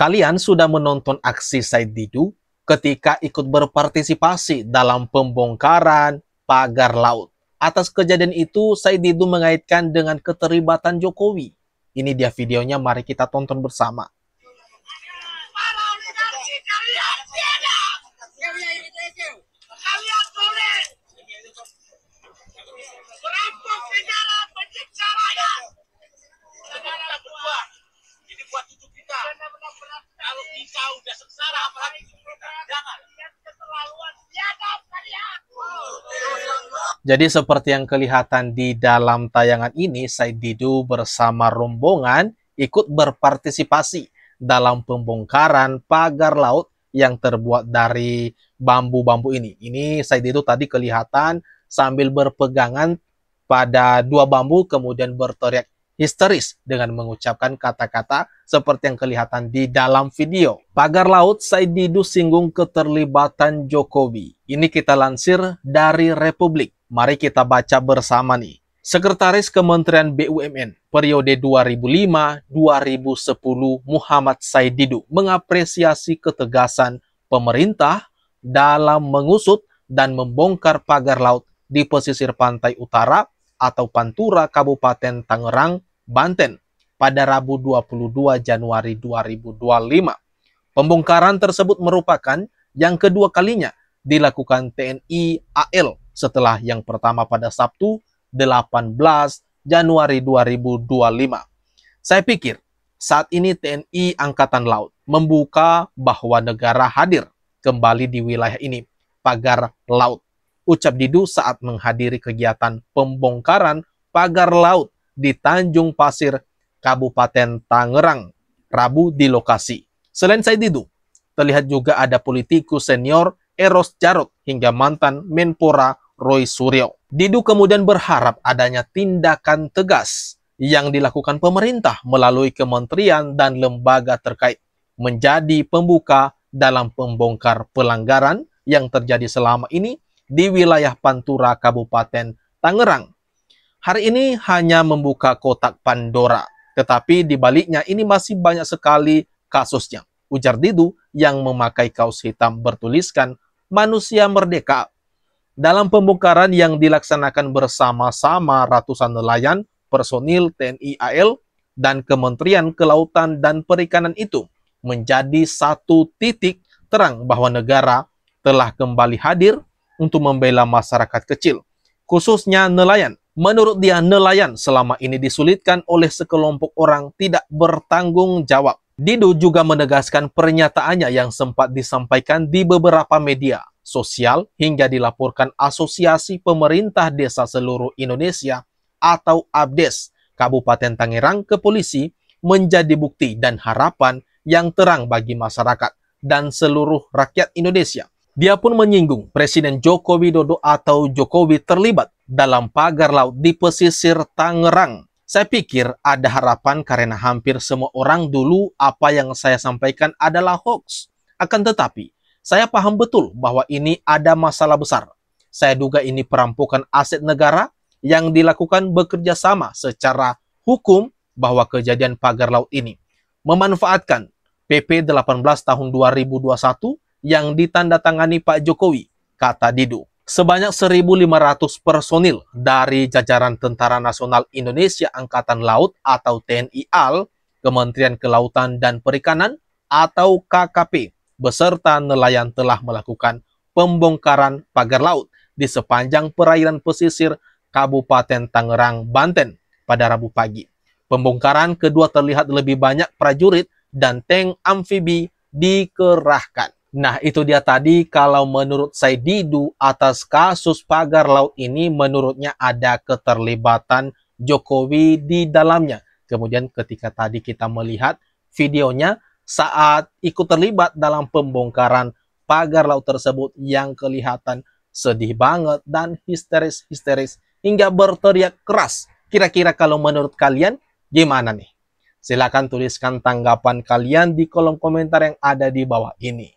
Kalian sudah menonton aksi Said Didu ketika ikut berpartisipasi dalam pembongkaran pagar laut. Atas kejadian itu, Said Didu mengaitkan dengan keterlibatan Jokowi. Ini dia videonya, mari kita tonton bersama. Kalau kita udah sengsara apalagi kita jangan keterlaluan biadab kalian. Jadi seperti yang kelihatan di dalam tayangan ini, Said Didu bersama rombongan ikut berpartisipasi dalam pembongkaran pagar laut yang terbuat dari bambu-bambu ini. Ini Said Didu tadi kelihatan sambil berpegangan pada dua bambu kemudian berteriak histeris dengan mengucapkan kata-kata seperti yang kelihatan di dalam video. Pagar laut, Said Didu singgung keterlibatan Jokowi. Ini kita lansir dari Republik. Mari kita baca bersama nih. Sekretaris Kementerian BUMN periode 2005-2010 Muhammad Said Didu mengapresiasi ketegasan pemerintah dalam mengusut dan membongkar pagar laut di pesisir pantai utara atau Pantura, Kabupaten Tangerang, Banten pada Rabu 22 Januari 2025. Pembongkaran tersebut merupakan yang kedua kalinya dilakukan TNI AL setelah yang pertama pada Sabtu 18 Januari 2025. Saya pikir saat ini TNI Angkatan Laut membuka bahwa negara hadir kembali di wilayah ini, pagar laut. Ucap Didu saat menghadiri kegiatan pembongkaran pagar laut di Tanjung Pasir, Kabupaten Tangerang, Rabu di lokasi. Selain Said Didu, terlihat juga ada politikus senior Eros Jarot hingga mantan Menpora Roy Suryo. Didu kemudian berharap adanya tindakan tegas yang dilakukan pemerintah melalui kementerian dan lembaga terkait menjadi pembuka dalam pembongkar pelanggaran yang terjadi selama ini di wilayah Pantura, Kabupaten Tangerang. Hari ini hanya membuka kotak Pandora, tetapi di baliknya ini masih banyak sekali kasusnya. Ujar Didu yang memakai kaos hitam bertuliskan Manusia Merdeka. Dalam pembongkaran yang dilaksanakan bersama-sama ratusan nelayan, personil TNI AL, dan Kementerian Kelautan dan Perikanan itu menjadi satu titik terang bahwa negara telah kembali hadir untuk membela masyarakat kecil, khususnya nelayan. Menurut dia, nelayan selama ini disulitkan oleh sekelompok orang tidak bertanggung jawab. Didu juga menegaskan pernyataannya yang sempat disampaikan di beberapa media sosial hingga dilaporkan Asosiasi Pemerintah Desa Seluruh Indonesia atau APDES Kabupaten Tangerang ke polisi menjadi bukti dan harapan yang terang bagi masyarakat dan seluruh rakyat Indonesia. Dia pun menyinggung Presiden Joko Widodo atau Jokowi terlibat dalam pagar laut di pesisir Tangerang. Saya pikir ada harapan karena hampir semua orang dulu apa yang saya sampaikan adalah hoax. Akan tetapi, saya paham betul bahwa ini ada masalah besar. Saya duga ini perampokan aset negara yang dilakukan bekerja sama secara hukum bahwa kejadian pagar laut ini memanfaatkan PP 18 tahun 2021 yang ditandatangani Pak Jokowi, kata Didu. Sebanyak 1.500 personil dari jajaran Tentara Nasional Indonesia Angkatan Laut atau TNI AL, Kementerian Kelautan dan Perikanan atau KKP, beserta nelayan telah melakukan pembongkaran pagar laut di sepanjang perairan pesisir Kabupaten Tangerang, Banten pada Rabu pagi. Pembongkaran kedua terlihat lebih banyak prajurit dan tank amfibi dikerahkan. Nah, itu dia tadi kalau menurut Said Didu atas kasus pagar laut ini menurutnya ada keterlibatan Jokowi di dalamnya. Kemudian ketika tadi kita melihat videonya saat ikut terlibat dalam pembongkaran pagar laut tersebut yang kelihatan sedih banget dan histeris hingga berteriak keras. Kira-kira kalau menurut kalian gimana nih? Silahkan tuliskan tanggapan kalian di kolom komentar yang ada di bawah ini.